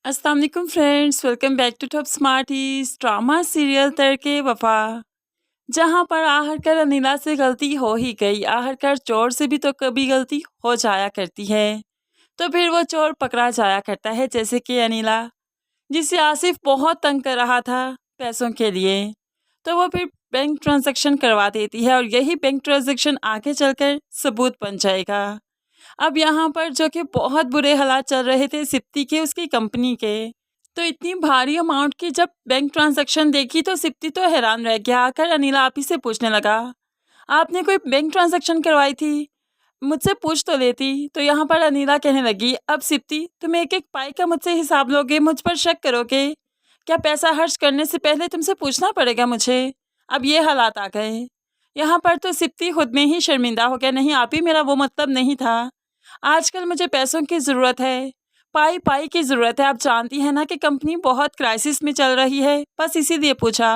अस्सलाम वालेकुम friends, welcome back to Top Smarties drama serial तड़के वफा। जहां पर आखिरकार अनिला से गलती हो ही गई। आखिरकार चोर से भी तो कभी गलती हो जाया करती है, तो फिर वो चोर पकड़ा जाया करता है। जैसे कि अनिला, जिसे आसिफ बहुत तंग कर रहा था पैसों के लिए, तो वो फिर बैंक ट्रांजैक्शन करवा देती है और यही बैंक ट्रांजैक्शन आगे चलकर सबूत बन जाएगा। अब यहाँ पर जो कि बहुत बुरे हालात चल रहे थे सिप्ती के, उसकी कंपनी के, तो इतनी भारी अमाउंट की जब बैंक ट्रांजैक्शन देखी तो सिप्ती तो हैरान रह गया। आकर अनिला आप ही से पूछने लगा, आपने कोई बैंक ट्रांजैक्शन करवाई थी? मुझसे पूछ तो लेती। तो यहाँ पर अनिला कहने लगी, अब सिप्ती तुम एक एक पाई का मुझसे हिसाब लोगे, मुझ पर शक करोगे क्या? पैसा खर्च करने से पहले तुमसे पूछना पड़ेगा मुझे। अब ये हालात आ गए। यहाँ पर तो सिप्ती खुद में ही शर्मिंदा हो गया, नहीं आप ही, मेरा वो मतलब नहीं था। आजकल मुझे पैसों की ज़रूरत है, पाई पाई की ज़रूरत है। आप जानती हैं ना कि कंपनी बहुत क्राइसिस में चल रही है, बस इसीलिए पूछा।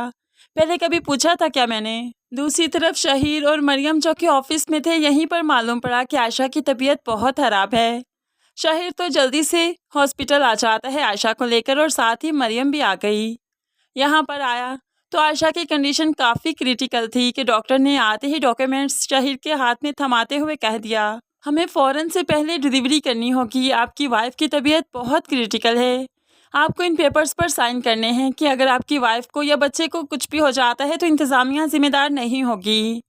पहले कभी पूछा था क्या मैंने? दूसरी तरफ शहीर और मरियम जो कि ऑफिस में थे, यहीं पर मालूम पड़ा कि आयशा की तबीयत बहुत ख़राब है। शहीर तो जल्दी से हॉस्पिटल आ जाता है आयशा को लेकर, और साथ ही मरियम भी आ गई। यहाँ पर आया तो आयशा की कंडीशन काफ़ी क्रिटिकल थी कि डॉक्टर ने आते ही डॉक्यूमेंट्स शहीर के हाथ में थमाते हुए कह दिया, हमें फ़ौरन से पहले डिलीवरी करनी होगी, आपकी वाइफ की तबीयत बहुत क्रिटिकल है। आपको इन पेपर्स पर साइन करने हैं कि अगर आपकी वाइफ को या बच्चे को कुछ भी हो जाता है तो इंतज़ामिया जिम्मेदार नहीं होगी।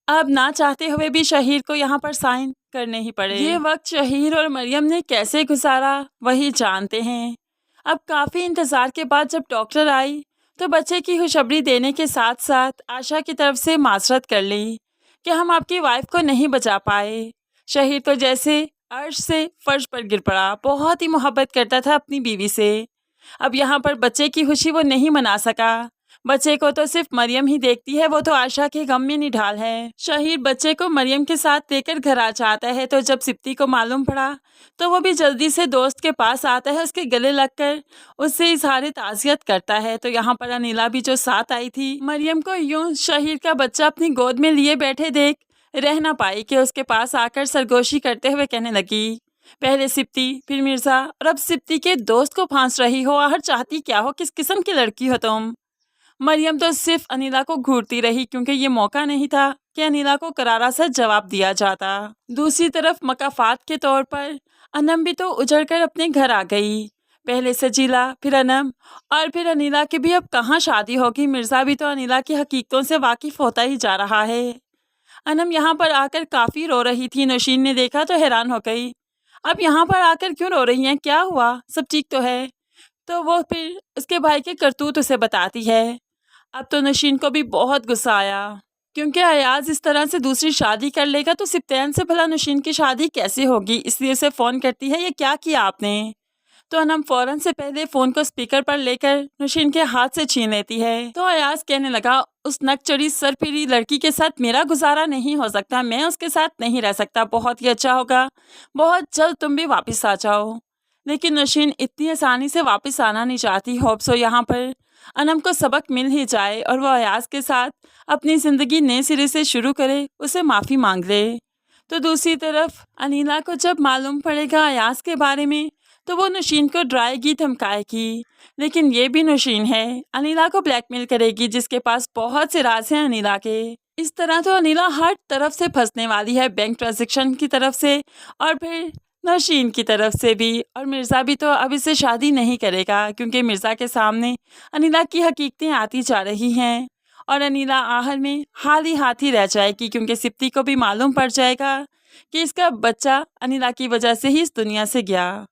अब ना चाहते हुए भी शहीर को यहाँ पर साइन करने ही पड़े। ये वक्त शहीर और मरियम ने कैसे गुजारा वही जानते हैं। अब काफ़ी इंतज़ार के बाद जब डॉक्टर आई तो बच्चे की खुशखबरी देने के साथ साथ आशा की तरफ से माजरत कर ली कि हम आपकी वाइफ को नहीं बचा पाए। शहीर तो जैसे अर्श से फर्श पर गिर पड़ा, बहुत ही मोहब्बत करता था अपनी बीवी से। अब यहाँ पर बच्चे की खुशी वो नहीं मना सका। बच्चे को तो सिर्फ मरियम ही देखती है, वो तो आशा के गम में निढाल है। शहीर बच्चे को मरियम के साथ लेकर घर आ जाता है, तो जब सिप्ती को मालूम पड़ा तो वो भी जल्दी से दोस्त के पास आता है, उसके गले लगकर उससे इजहार ताज़ियत करता है। तो यहाँ पर अनिला भी जो साथ आई थी, मरियम को यूं शहीर का बच्चा अपनी गोद में लिए बैठे देख रह ना पाई कि उसके पास आकर सरगोशी करते हुए कहने लगी, पहले सिप्ती फिर मिर्जा और अब सिप्ती के दोस्त को फांस रही हो। आखिर चाहती क्या हो, किस किस्म की लड़की हो तुम? मरियम तो सिर्फ अनिला को घूरती रही, क्योंकि ये मौका नहीं था कि अनिला को करारा सा जवाब दिया जाता। दूसरी तरफ मकाफात के तौर पर अनम भी तो उजड़ कर अपने घर आ गई। पहले सजीला, फिर अनम, और फिर अनिला की भी अब कहाँ शादी होगी। मिर्ज़ा भी तो अनिला की हकीकतों से वाकिफ होता ही जा रहा है। अनम यहाँ पर आकर काफ़ी रो रही थी। नौशीन ने देखा तो हैरान हो गई, अब यहाँ पर आकर क्यों रो रही हैं, क्या हुआ, सब ठीक तो है? तो वो फिर उसके भाई के करतूत उसे बताती है। अब तो नशीन को भी बहुत गुस्सा आया, क्योंकि अयाज इस तरह से दूसरी शादी कर लेगा तो सिप्तैन से भला नशीन की शादी कैसे होगी। इसलिए उसे फ़ोन करती है, ये क्या किया आपने? तो अनम फ़ौरन से पहले फ़ोन को स्पीकर पर लेकर नशीन के हाथ से छीन लेती है। तो अयाज कहने लगा, उस नकचढ़ी सरफिरी लड़की के साथ मेरा गुजारा नहीं हो सकता, मैं उसके साथ नहीं रह सकता। बहुत ही अच्छा होगा, बहुत जल्द तुम भी वापस आ जाओ। लेकिन नशीन इतनी आसानी से वापस आना नहीं चाहती। होप सो यहाँ पर अनम को सबक मिल ही जाए और वह अयाज के साथ अपनी ज़िंदगी नए सिरे से शुरू करे, उसे माफ़ी मांग ले। तो दूसरी तरफ अनीला को जब मालूम पड़ेगा अयाज के बारे में, तो वो नशीन को डराएगी, धमकाएगी। लेकिन ये भी नशीन है, अनीला को ब्लैकमेल करेगी, जिसके पास बहुत से राज हैं अनीला के। इस तरह तो अनीला हर तरफ से फंसने वाली है, बैंक ट्रांजैक्शन की तरफ से और फिर नौशीन की तरफ से भी। और मिर्ज़ा भी तो अब इससे शादी नहीं करेगा, क्योंकि मिर्ज़ा के सामने अनीला की हकीकतें आती जा रही हैं और अनीला आखिर में हाल ही हाथ ही रह जाएगी, क्योंकि सिप्ती को भी मालूम पड़ जाएगा कि इसका बच्चा अनीला की वजह से ही इस दुनिया से गया।